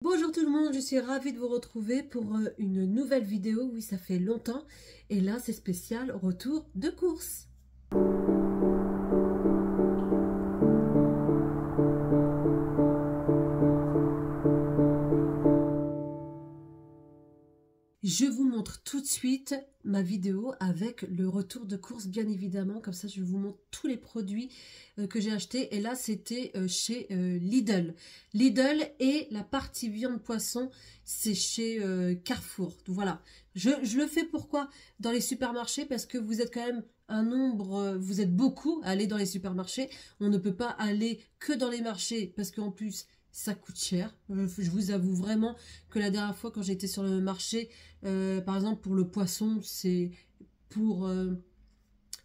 Bonjour tout le monde, je suis ravie de vous retrouver pour une nouvelle vidéo. Oui, ça fait longtemps. Et là, c'est spécial retour de course. Je vous montre tout de suite ma vidéo avec le retour de course, bien évidemment. Comme ça, je vous montre tous les produits que j'ai achetés. Et là, c'était chez Lidl. Lidl et la partie viande poisson, c'est chez Carrefour. Donc, voilà. Je le fais pourquoi dans les supermarchés? Parce que vous êtes quand même un nombre, vous êtes beaucoup à aller dans les supermarchés. On ne peut pas aller que dans les marchés parce qu'en plus, ça coûte cher. Je vous avoue vraiment que la dernière fois quand j'étais sur le marché, par exemple pour le poisson, c'est pour...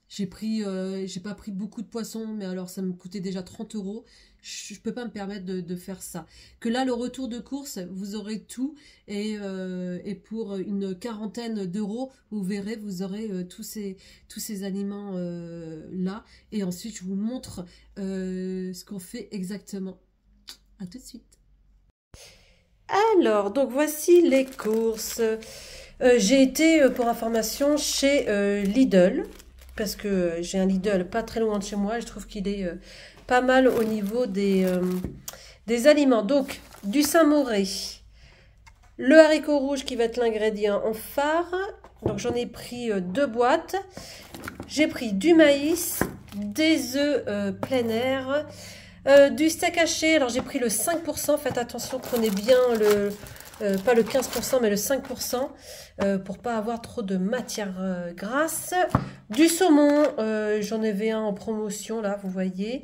j'ai pas pris beaucoup de poissons, mais alors ça me coûtait déjà 30 €. Je peux pas me permettre de faire ça. Que là, le retour de course, vous aurez tout. Et pour une quarantaine d'euros, vous verrez, vous aurez tous ces aliments là. Et ensuite, je vous montre ce qu'on fait exactement. À tout de suite. Alors, donc voici les courses. J'ai été, pour information, chez Lidl, parce que j'ai un Lidl pas très loin de chez moi. Je trouve qu'il est pas mal au niveau des aliments. Donc, du Saint-Moré, le haricot rouge qui va être l'ingrédient en phare. Donc, j'en ai pris 2 boîtes. J'ai pris du maïs, des œufs plein air, du steak haché. Alors j'ai pris le 5%, faites attention, prenez bien le pas le 15% mais le 5% pour pas avoir trop de matière grasse. Du saumon, j'en avais un en promotion là, vous voyez.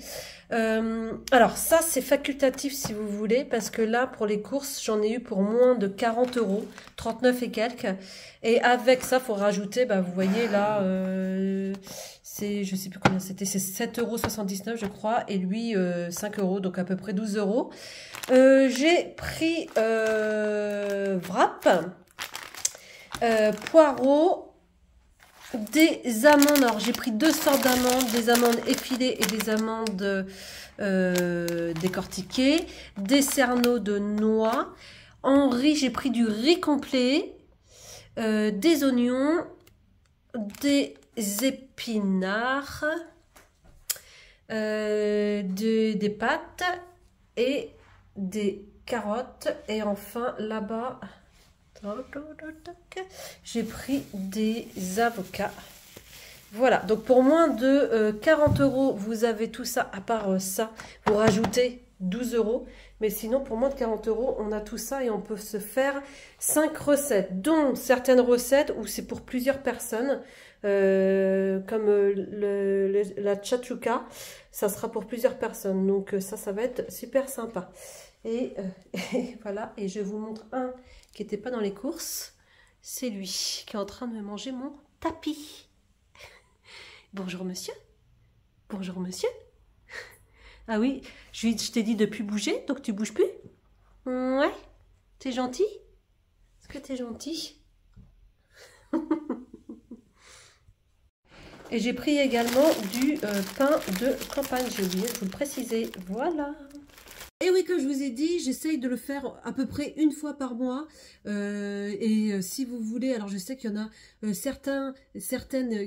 Alors ça c'est facultatif si vous voulez, parce que là pour les courses j'en ai eu pour moins de 40 €, 39 et quelques. Et avec ça faut rajouter, bah vous voyez là, c'est, je sais plus combien c'était, c'est 7,79 € je crois, et lui 5 €, donc à peu près 12 €. J'ai pris wrap, poireaux, des amandes. Alors j'ai pris 2 sortes d'amandes, des amandes effilées et des amandes décortiquées, des cerneaux de noix. En riz, j'ai pris du riz complet, des oignons, des épinards, des pâtes et des carottes. Et enfin là-bas, j'ai pris des avocats. Voilà, donc pour moins de 40 €, vous avez tout ça. À part ça, vous rajoutez 12 €. Mais sinon, pour moins de 40 €, on a tout ça et on peut se faire 5 recettes, dont certaines recettes où c'est pour plusieurs personnes, comme la chachouka, ça sera pour plusieurs personnes. Donc ça va être super sympa. Et voilà, et je vous montre un qui n'était pas dans les courses. C'est lui qui est en train de me manger mon tapis. Bonjour monsieur. Bonjour monsieur. Ah oui, je t'ai dit de plus bouger, donc tu bouges plus? Ouais. T'es gentil? Est-ce que t'es gentil? Et j'ai pris également du pain de campagne, j'ai oublié de vous le préciser. Voilà. Et oui, comme je vous ai dit, j'essaye de le faire à peu près une fois par mois. Si vous voulez, alors je sais qu'il y en a certaines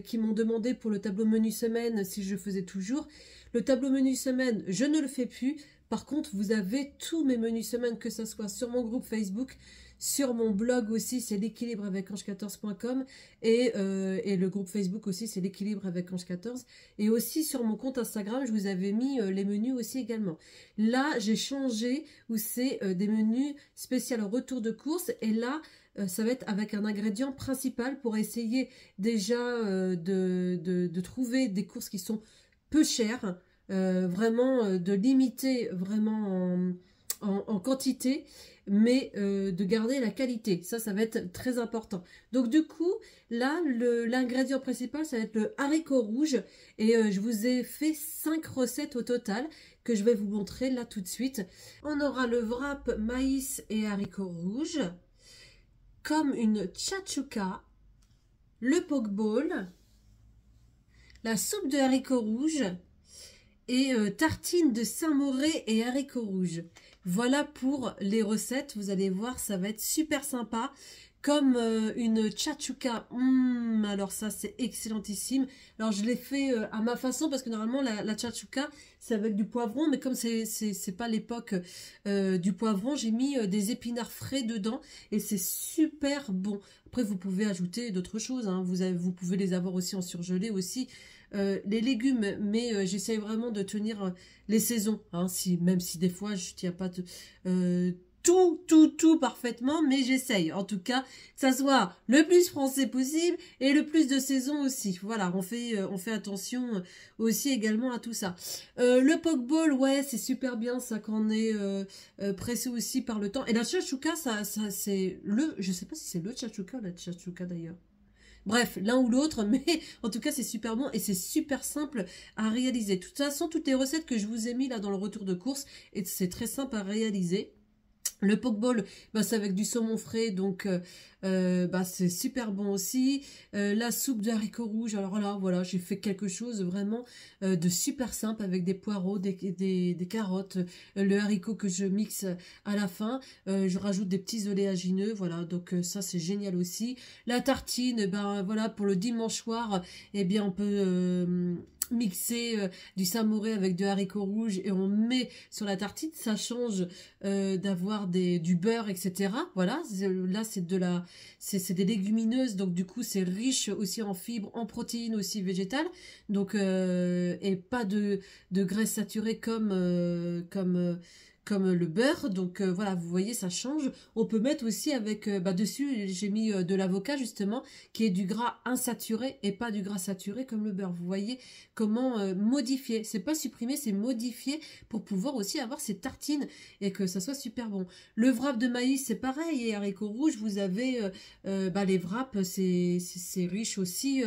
qui m'ont demandé pour le tableau menu semaine si je faisais toujours. Le tableau menu semaine, je ne le fais plus. Par contre, vous avez tous mes menus semaine, que ce soit sur mon groupe Facebook, sur mon blog aussi, c'est l'équilibre avec ange14.com, et le groupe Facebook aussi, c'est l'équilibre avec ange14. Et aussi sur mon compte Instagram, je vous avais mis les menus aussi également. Là, j'ai changé où c'est des menus spéciaux retour de course. Et là, ça va être avec un ingrédient principal pour essayer déjà de trouver des courses qui sont peu chères. Vraiment de limiter vraiment en quantité, mais de garder la qualité. Ça va être très important. Donc du coup, là, l'ingrédient principal, ça va être le haricot rouge. Et je vous ai fait 5 recettes au total que je vais vous montrer là tout de suite. On aura le wrap maïs et haricots rouges, comme une chachouka, le poke bowl, la soupe de haricots rouges, et tartine de Saint-Moré et haricots rouges. Voilà pour les recettes. Vous allez voir, ça va être super sympa. Comme une tchatchouka. Alors ça, c'est excellentissime. Alors je l'ai fait à ma façon parce que normalement, la tchatchouka, c'est avec du poivron. Mais comme c'est pas l'époque du poivron, j'ai mis des épinards frais dedans. Et c'est super bon. Après, vous pouvez ajouter d'autres choses. Hein. Vous pouvez les avoir aussi en surgelé aussi. Les légumes, mais j'essaye vraiment de tenir les saisons, hein, même si des fois je tiens pas tout parfaitement, mais j'essaye en tout cas que ça soit le plus français possible et le plus de saison aussi. Voilà, on fait attention aussi également à tout ça. Le pokeball, ouais, c'est super bien ça quand on est pressé aussi par le temps. Et la tchatchouka, ça c'est je sais pas si c'est le tchatchouka ou la tchatchouka d'ailleurs. Bref, l'un ou l'autre, mais en tout cas, c'est super bon et c'est super simple à réaliser. De toute façon, toutes les recettes que je vous ai mis là dans le retour de course, et c'est très simple à réaliser. Le pokeball, bah, c'est avec du saumon frais, donc bah, c'est super bon aussi. La soupe de haricots rouges, alors là, voilà, j'ai fait quelque chose vraiment de super simple avec des poireaux, des carottes, le haricot que je mixe à la fin. Je rajoute des petits oléagineux, voilà, donc ça c'est génial aussi. La tartine, ben voilà, pour le dimanche soir, eh bien on peut mixer du samouré avec de haricots rouges et on met sur la tartine, ça change d'avoir du beurre, etc. Voilà, là c'est des légumineuses, donc du coup c'est riche aussi en fibres, en protéines aussi végétales, donc et pas de graisse saturée comme le beurre, donc voilà, vous voyez, ça change. On peut mettre aussi avec, dessus, j'ai mis de l'avocat justement, qui est du gras insaturé et pas du gras saturé comme le beurre. Vous voyez comment modifier, c'est pas supprimer, c'est modifier pour pouvoir aussi avoir ces tartines et que ça soit super bon. Le wrap de maïs, c'est pareil, et haricots rouges, vous avez les wraps, c'est riche aussi,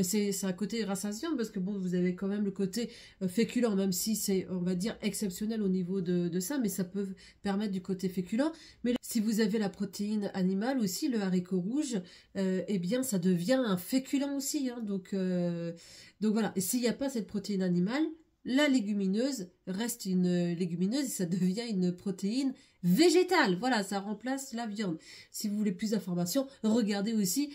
c'est un côté rassasiant parce que bon, vous avez quand même le côté féculent, même si c'est, on va dire, exceptionnel au niveau de ça, mais ça peut permettre du côté féculent. Mais si vous avez la protéine animale aussi, le haricot rouge, eh bien ça devient un féculent aussi, hein, donc voilà. Et s'il n'y a pas cette protéine animale, la légumineuse reste une légumineuse et ça devient une protéine végétale. Voilà, ça remplace la viande. Si vous voulez plus d'informations, regardez aussi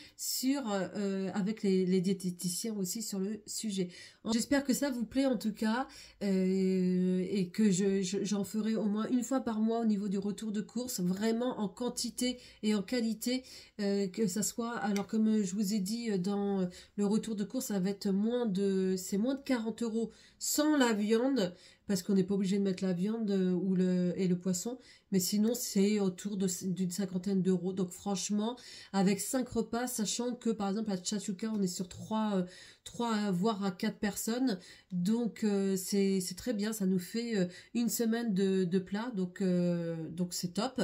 avec les diététiciens aussi sur le sujet. J'espère que ça vous plaît en tout cas et que j'en ferai au moins une fois par mois au niveau du retour de course, vraiment en quantité et en qualité, que ça soit, alors comme je vous ai dit dans le retour de course, ça va être moins de 40 € sans la viande, parce qu'on n'est pas obligé de mettre la viande et le poisson, mais sinon c'est autour d'une 50aine d'euros. Donc franchement, avec 5 repas, sachant que par exemple à tchatchouka, on est sur 3 voire à 4 personnes, donc c'est très bien, ça nous fait une semaine de plats, donc c'est top.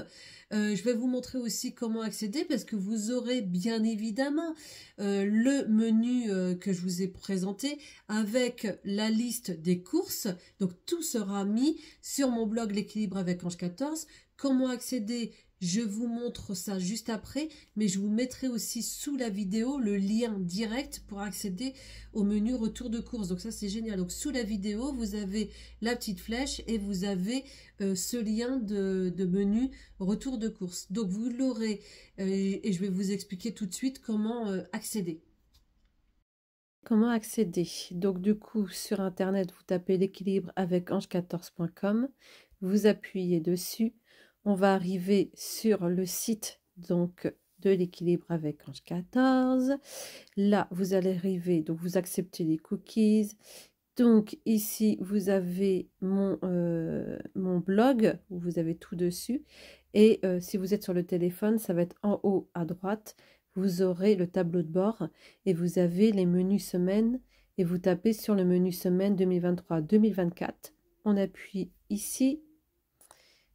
Je vais vous montrer aussi comment accéder, parce que vous aurez bien évidemment le menu que je vous ai présenté avec la liste des courses, donc tout sera mis sur mon blog L'équilibre avec Ange 14. Comment accéder? Je vous montre ça juste après, mais je vous mettrai aussi sous la vidéo le lien direct pour accéder au menu retour de course. Donc ça c'est génial. Donc sous la vidéo, vous avez la petite flèche et vous avez ce lien de menu retour de course. Donc vous l'aurez et je vais vous expliquer tout de suite comment accéder. Comment accéder? Donc du coup sur internet, vous tapez l'équilibre avec ange14.com, vous appuyez dessus. On va arriver sur le site donc de l'équilibre avec Ange 14. Là, vous allez arriver, donc vous acceptez les cookies. Donc ici, vous avez mon blog, où vous avez tout dessus. Et si vous êtes sur le téléphone, ça va être en haut à droite. Vous aurez le tableau de bord et vous avez les menus semaine. Et vous tapez sur le menu semaine 2023-2024. On appuie ici.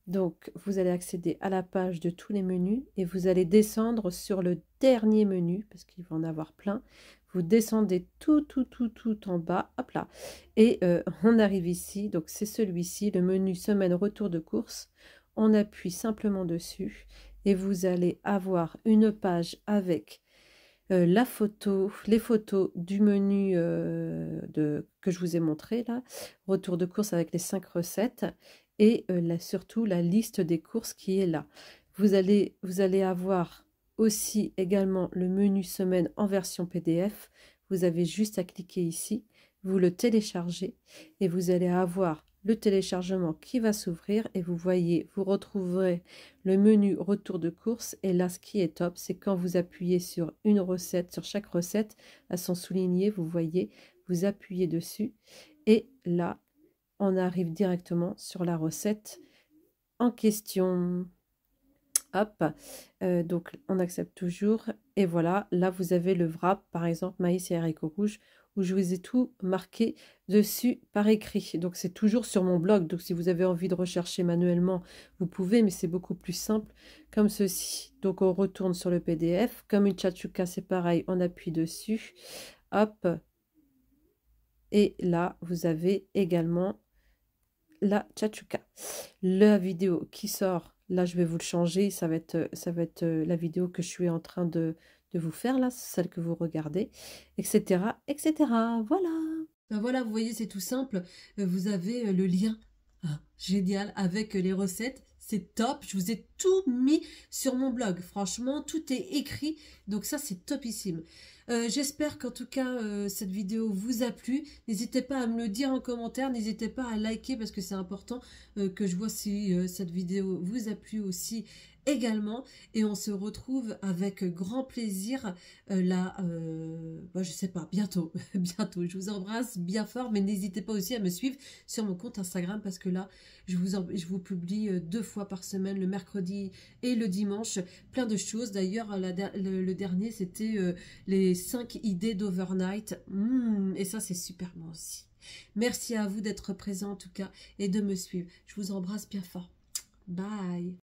Donc, vous allez accéder à la page de tous les menus et vous allez descendre sur le dernier menu, parce qu'il va en avoir plein. Vous descendez tout en bas, hop là. Et on arrive ici, donc c'est celui-ci, le menu semaine retour de course. On appuie simplement dessus et vous allez avoir une page avec les photos du menu que je vous ai montré là, retour de course avec les 5 recettes. et surtout la liste des courses qui est là. Vous allez avoir aussi également le menu semaine en version PDF. Vous avez juste à cliquer ici, vous le téléchargez et vous allez avoir le téléchargement qui va s'ouvrir et vous voyez, vous retrouverez le menu retour de course. Et là, ce qui est top, c'est quand vous appuyez sur une recette, sur chaque recette, elles sont soulignées, vous voyez, vous appuyez dessus et là, on arrive directement sur la recette en question. Hop, donc on accepte toujours et voilà, là vous avez le wrap, par exemple maïs et haricots rouges, où je vous ai tout marqué dessus par écrit. Donc c'est toujours sur mon blog, donc si vous avez envie de rechercher manuellement, vous pouvez, mais c'est beaucoup plus simple comme ceci. Donc on retourne sur le PDF, comme une tchatchouka c'est pareil, on appuie dessus, hop, et là vous avez également la tchatchouka. La vidéo qui sort, là je vais vous le changer, ça va être la vidéo que je suis en train de vous faire là, celle que vous regardez, etc. etc. Voilà. Ben voilà, vous voyez, c'est tout simple. Vous avez le lien. Ah, génial, avec les recettes. C'est top. Je vous ai tout mis sur mon blog. Franchement, tout est écrit. Donc ça, c'est topissime. J'espère qu'en tout cas, cette vidéo vous a plu. N'hésitez pas à me le dire en commentaire. N'hésitez pas à liker parce que c'est important que je vois si cette vidéo vous a plu aussi également. Et on se retrouve avec grand plaisir là, je sais pas, bientôt. Bientôt. Je vous embrasse bien fort. Mais n'hésitez pas aussi à me suivre sur mon compte Instagram parce que là, je vous publie 2 fois par semaine, le mercredi et le dimanche, plein de choses. D'ailleurs, le dernier, c'était les 5 idées d'overnight. Et ça, c'est super bon aussi. Merci à vous d'être présent en tout cas et de me suivre. Je vous embrasse bien fort. Bye.